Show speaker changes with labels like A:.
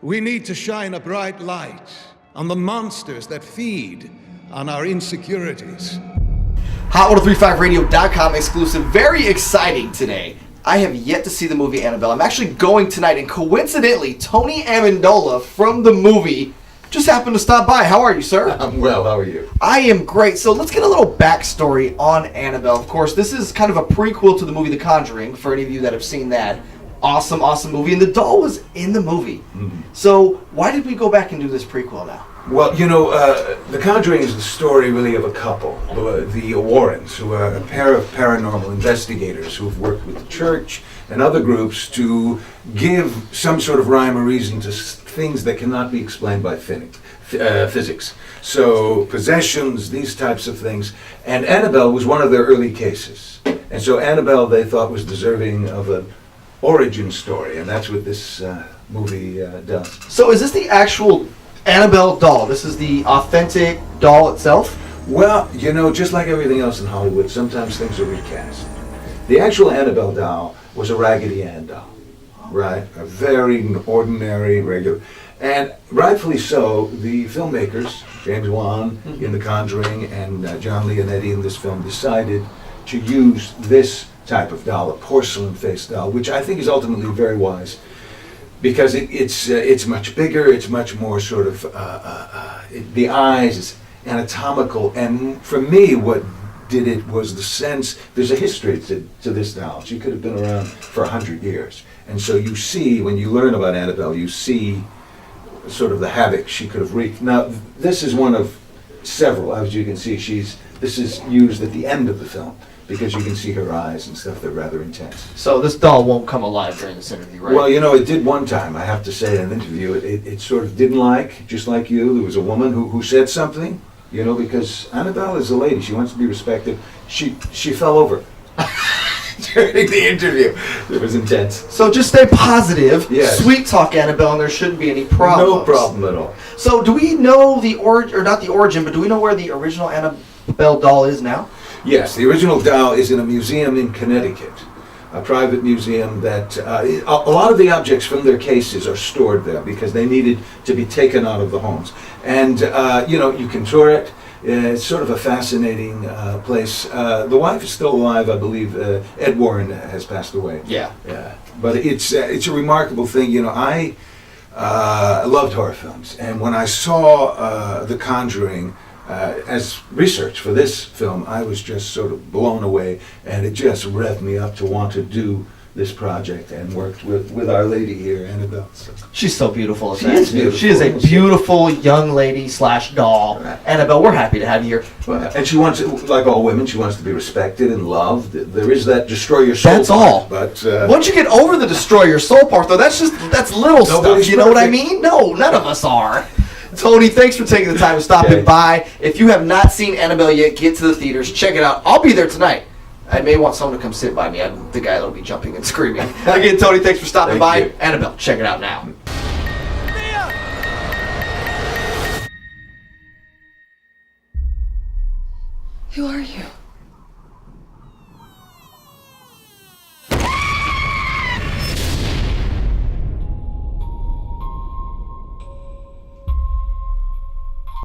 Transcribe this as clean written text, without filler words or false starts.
A: We need to shine a bright light on the monsters that feed on our insecurities.
B: Hot1035radio.com exclusive. Very exciting today. I have yet to see the movie Annabelle. I'm actually going tonight, and coincidentally, Tony Amendola from the movie just happened to stop by. How are you, sir?
C: I'm well. How are you?
B: I am great. So let's get a little backstory on Annabelle. Of course, this is kind of a prequel to the movie The Conjuring, for any of you that have seen that. Awesome, awesome movie. And the doll was in the movie. Mm-hmm. So why did we go back and do this prequel now?
C: Well, you know, The Conjuring is the story really of a couple, the Warrens, who are a pair of paranormal investigators who have worked with the church and other groups to give some sort of rhyme or reason to things that cannot be explained by physics. So possessions, these types of things. And Annabelle was one of their early cases. And so Annabelle, they thought, was deserving of an origin story, and that's what this movie does.
B: So is this the actual Annabelle doll? This is the authentic doll itself?
C: Well, you know, just like everything else in Hollywood, sometimes things are recast. The actual Annabelle doll was a Raggedy Ann doll, right? A very ordinary, regular. And rightfully so, the filmmakers, James Wan in The Conjuring and John Leonetti in this film, decided to use this type of doll, a porcelain-faced doll, which I think is ultimately very wise, because it's much bigger, it's much more sort of, the eyes is anatomical, and for me what did it was the sense, there's a history to this doll. She could have been around for 100 years, and so you see, when you learn about Annabelle, you see sort of the havoc she could have wreaked. Now, this is one of several, as you can see, this is used at the end of the film, because you can see her eyes and stuff. They're rather intense.
B: So this doll won't come alive during this interview, right?
C: Well, you know, it did one time, I have to say, in an interview. It sort of didn't like, just like you, there was a woman who said something, you know, because Annabelle is a lady. She wants to be respected. She fell over during the interview. It was intense.
B: So just stay positive.
C: Yes.
B: Sweet talk Annabelle, and there shouldn't be any problems.
C: No problem at all.
B: So do we know the origin, or not the origin, but do we know where the original Annabelle doll is now?
C: Yes, the original doll is in a museum in Connecticut, a private museum that a lot of the objects from their cases are stored there because they needed to be taken out of the homes. And, you know, you can tour it. It's sort of a fascinating place. The wife is still alive, I believe. Ed Warren has passed away.
B: Yeah.
C: Yeah. But it's a remarkable thing. You know, I loved horror films. And when I saw The Conjuring, as research for this film, I was just sort of blown away, and it just revved me up to want to do this project and worked with Our Lady here, Annabelle. So.
B: She's so beautiful.
C: She is beautiful.
B: She is a beautiful young lady / doll.
C: Right.
B: Annabelle, we're happy to have you here.
C: And she wants, like all women, she wants to be respected and loved. There is that destroy your soul
B: That's
C: part,
B: all.
C: But
B: once you get over the destroy your soul part, though, that's little
C: Nobody's
B: stuff. You know what I
C: perfect.
B: mean? No, none of us are. Tony, thanks for taking the time to stop
C: Okay.
B: by. If you have not seen Annabelle yet, get to the theaters. Check it out. I'll be there tonight. I may want someone to come sit by me. I'm the guy that'll be jumping and screaming. Again, Tony, thanks for stopping by.
C: Thank you.
B: Annabelle, check it out now.
D: Who are you?